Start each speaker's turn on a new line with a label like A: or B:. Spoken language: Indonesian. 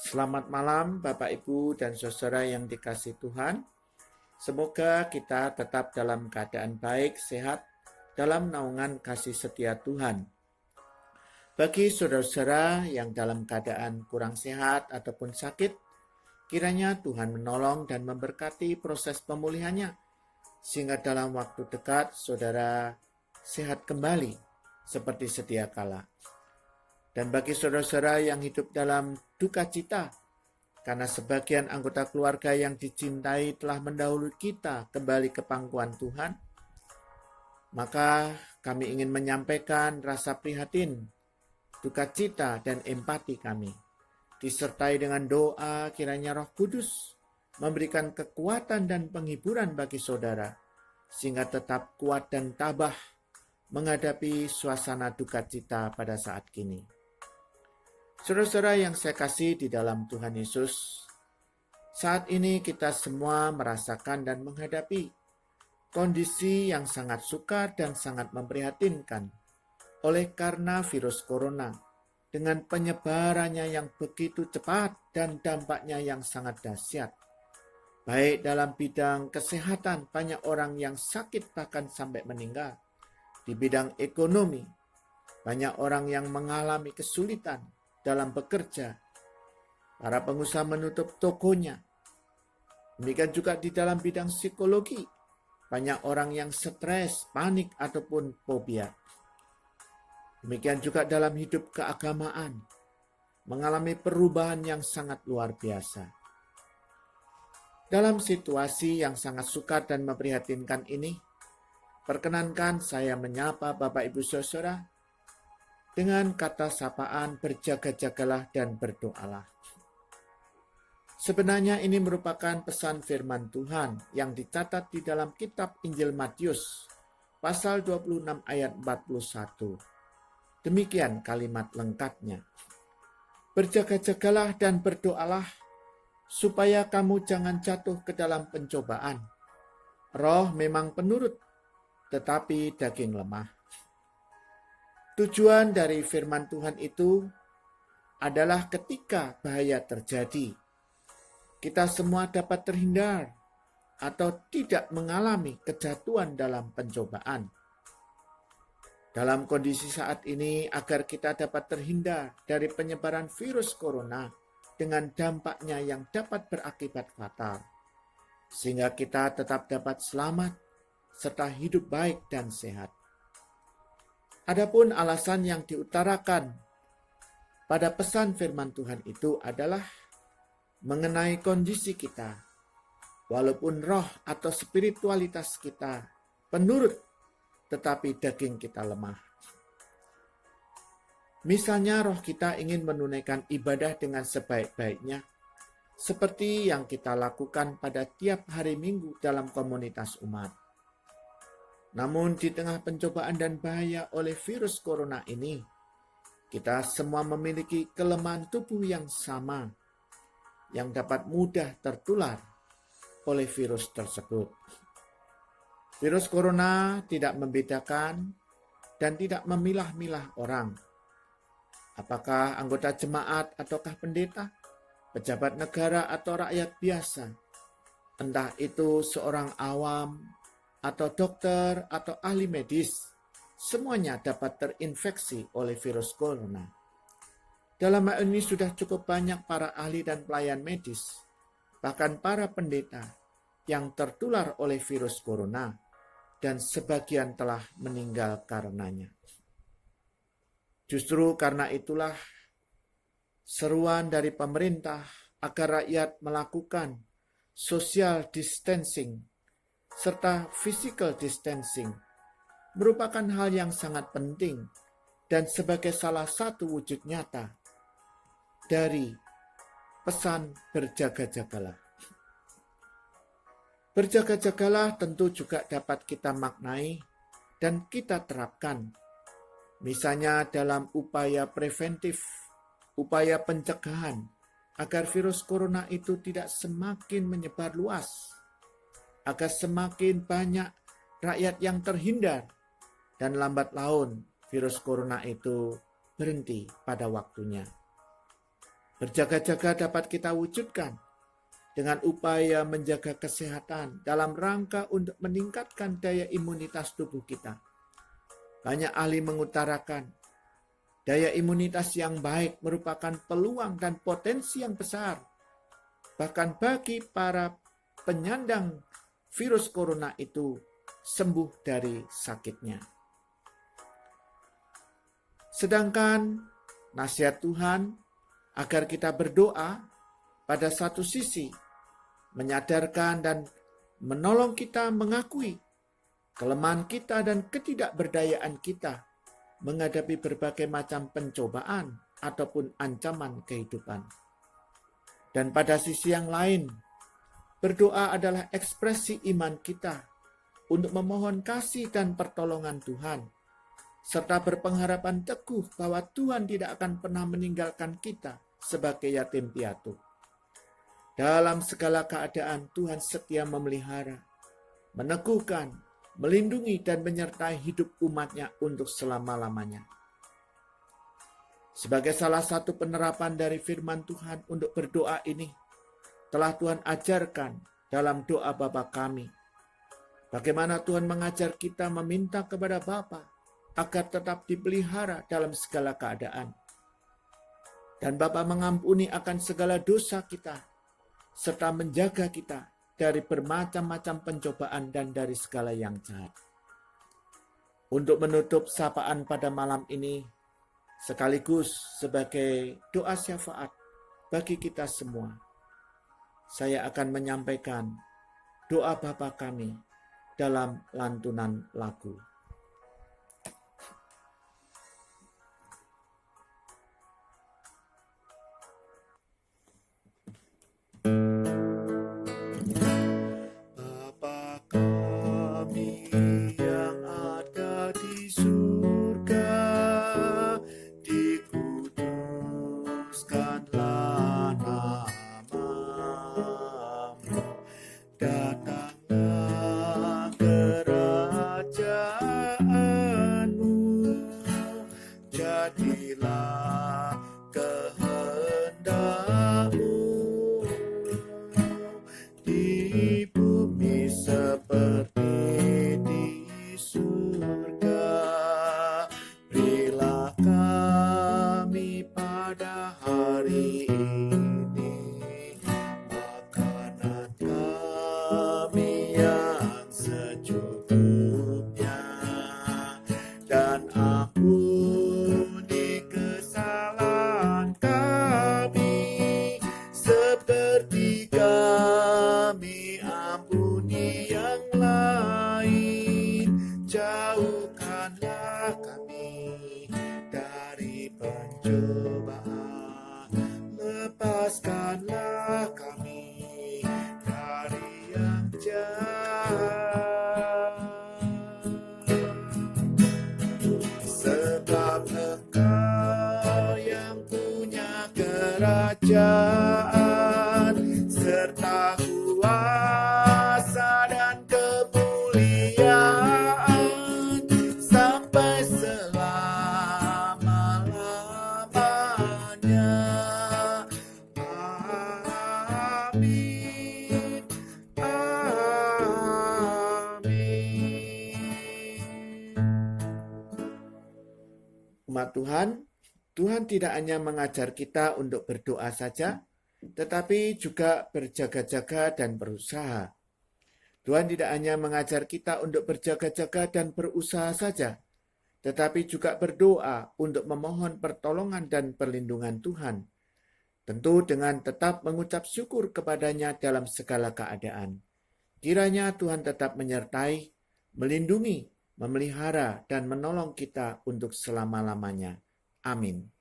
A: Selamat malam Bapak Ibu dan saudara yang dikasihi Tuhan. Semoga kita tetap dalam keadaan baik, sehat, dalam naungan kasih setia Tuhan. Bagi saudara-saudara yang dalam keadaan kurang sehat ataupun sakit, kiranya Tuhan menolong dan memberkati proses pemulihannya, sehingga dalam waktu dekat saudara sehat kembali seperti sedia kala. Dan bagi saudara-saudara yang hidup dalam duka cita, karena sebagian anggota keluarga yang dicintai telah mendahului kita kembali ke pangkuan Tuhan, maka kami ingin menyampaikan rasa prihatin, duka cita, dan empati kami. Disertai dengan doa kiranya Roh Kudus memberikan kekuatan dan penghiburan bagi saudara, sehingga tetap kuat dan tabah menghadapi suasana duka cita pada saat kini. Saudara-saudara yang saya kasih di dalam Tuhan Yesus, saat ini kita semua merasakan dan menghadapi kondisi yang sangat sukar dan sangat memprihatinkan oleh karena virus corona dengan penyebarannya yang begitu cepat dan dampaknya yang sangat dahsyat. Baik dalam bidang kesehatan, banyak orang yang sakit bahkan sampai meninggal. Di bidang ekonomi, banyak orang yang mengalami kesulitan dalam bekerja. Para pengusaha menutup tokonya. Demikian juga di dalam bidang psikologi. Banyak orang yang stres, panik, ataupun fobia. Demikian juga dalam hidup keagamaan. Mengalami perubahan yang sangat luar biasa. Dalam situasi yang sangat sukar dan memprihatinkan ini, perkenankan saya menyapa Bapak Ibu Saudara dengan kata sapaan berjaga-jagalah dan berdoalah. Sebenarnya ini merupakan pesan firman Tuhan yang dicatat di dalam kitab Injil Matius, pasal 26 ayat 41. Demikian kalimat lengkapnya. Berjaga-jagalah dan berdoalah, supaya kamu jangan jatuh ke dalam pencobaan. Roh memang penurut, tetapi daging lemah. Tujuan dari firman Tuhan itu adalah ketika bahaya terjadi, kita semua dapat terhindar atau tidak mengalami kejatuhan dalam pencobaan. Dalam kondisi saat ini, agar kita dapat terhindar dari penyebaran virus corona dengan dampaknya yang dapat berakibat fatal, sehingga kita tetap dapat selamat serta hidup baik dan sehat. Adapun alasan yang diutarakan pada pesan firman Tuhan itu adalah mengenai kondisi kita. Walaupun roh atau spiritualitas kita penurut, tetapi daging kita lemah. Misalnya roh kita ingin menunaikan ibadah dengan sebaik-baiknya, seperti yang kita lakukan pada tiap hari Minggu dalam komunitas umat. Namun di tengah pencobaan dan bahaya oleh virus corona ini, kita semua memiliki kelemahan tubuh yang sama, yang dapat mudah tertular oleh virus tersebut. Virus corona tidak membedakan dan tidak memilah-milah orang. Apakah anggota jemaat ataukah pendeta, pejabat negara atau rakyat biasa, entah itu seorang awam, atau dokter, atau ahli medis, semuanya dapat terinfeksi oleh virus corona. Dalam hal ini sudah cukup banyak para ahli dan pelayan medis, bahkan para pendeta yang tertular oleh virus corona, dan sebagian telah meninggal karenanya. Justru karena itulah seruan dari pemerintah agar rakyat melakukan social distancing serta physical distancing merupakan hal yang sangat penting dan sebagai salah satu wujud nyata dari pesan berjaga-jagalah. Berjaga-jagalah tentu juga dapat kita maknai dan kita terapkan, misalnya dalam upaya preventif, upaya pencegahan agar virus corona itu tidak semakin menyebar luas, agar semakin banyak rakyat yang terhindar, dan lambat laun virus corona itu berhenti pada waktunya. Berjaga-jaga dapat kita wujudkan dengan upaya menjaga kesehatan dalam rangka untuk meningkatkan daya imunitas tubuh kita. Banyak ahli mengutarakan, daya imunitas yang baik merupakan peluang dan potensi yang besar, bahkan bagi para penyandang virus corona itu sembuh dari sakitnya. Sedangkan nasihat Tuhan agar kita berdoa pada satu sisi menyadarkan dan menolong kita mengakui kelemahan kita dan ketidakberdayaan kita menghadapi berbagai macam pencobaan ataupun ancaman kehidupan. Dan pada sisi yang lain, berdoa adalah ekspresi iman kita untuk memohon kasih dan pertolongan Tuhan, serta berpengharapan teguh bahwa Tuhan tidak akan pernah meninggalkan kita sebagai yatim piatu. Dalam segala keadaan Tuhan setia memelihara, meneguhkan, melindungi dan menyertai hidup umat-Nya untuk selama-lamanya. Sebagai salah satu penerapan dari firman Tuhan untuk berdoa ini, telah Tuhan ajarkan dalam doa Bapa kami. Bagaimana Tuhan mengajar kita meminta kepada Bapa agar tetap dipelihara dalam segala keadaan. Dan Bapa mengampuni akan segala dosa kita, serta menjaga kita dari bermacam-macam pencobaan dan dari segala yang jahat. Untuk menutup sapaan pada malam ini, sekaligus sebagai doa syafaat bagi kita semua, saya akan menyampaikan doa Bapa kami dalam lantunan lagu. Bapa kami yang ada di surga, dikuduskanlah namamu, datanglah kerajaanmu, jadilah kehendakmu di bumi seperti di surga. Berilah kami pada hari ini makanan kami yang secukupnya, dan ampuni kesalahan kami seperti kami ampuni yang lain. Jauhkanlah kami dari pencobaan, lepaskanlah kami dari yang jahat. Sebab Engkau yang punya kerajaan, serta kuasa dan kemuliaan sampai selama-lamanya. Amin. Amin. Umat Tuhan, Tuhan tidak hanya mengajar kita untuk berdoa saja, tetapi juga berjaga-jaga dan berusaha. Tuhan tidak hanya mengajar kita untuk berjaga-jaga dan berusaha saja, tetapi juga berdoa untuk memohon pertolongan dan perlindungan Tuhan. Tentu dengan tetap mengucap syukur kepadanya dalam segala keadaan. Kiranya Tuhan tetap menyertai, melindungi, memelihara, dan menolong kita untuk selama-lamanya. Amin.